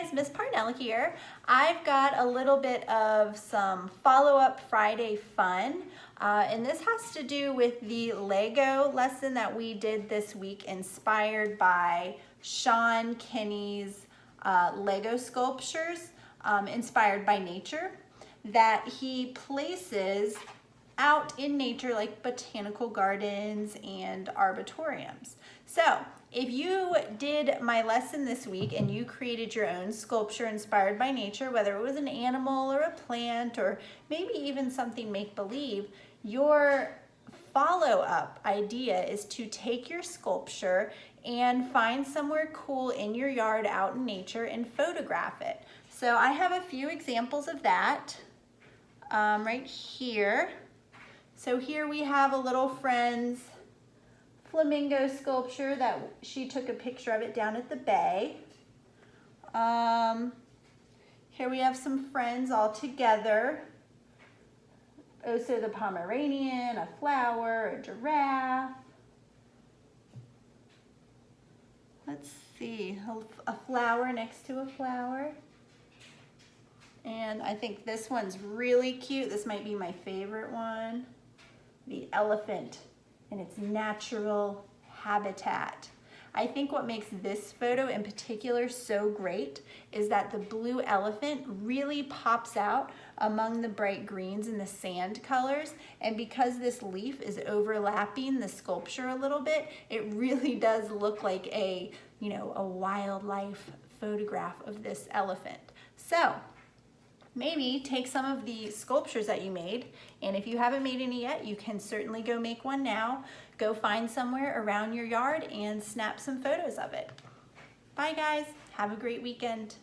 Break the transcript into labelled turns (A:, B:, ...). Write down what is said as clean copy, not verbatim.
A: guys, Miss Parnell here. I've got a little bit of some follow-up Friday fun, and this has to do with the Lego lesson that we did this week, inspired by Sean Kenney's Lego sculptures, inspired by nature, that he places out in nature like botanical gardens and arboreums. So if you did my lesson this week and you created your own sculpture inspired by nature, whether it was an animal or a plant or maybe even something make-believe, your follow-up idea is to take your sculpture and find somewhere cool in your yard out in nature and photograph it. So I have a few examples of that right here. So here we have a little friend's flamingo sculpture that she took a picture of it down at the bay. Here we have some friends all together. Also the Pomeranian, a flower, a giraffe. Let's see, a flower next to a flower. And I think this one's really cute. This might be my favorite one. The elephant in its natural habitat. I think what makes this photo in particular so great is that the blue elephant really pops out among the bright greens and the sand colors, and because this leaf is overlapping the sculpture a little bit, it really does look like a wildlife photograph of this elephant. So maybe take some of the sculptures that you made, and if you haven't made any yet, you can certainly go make one now. Go find somewhere around your yard and snap some photos of it. Bye guys, have a great weekend.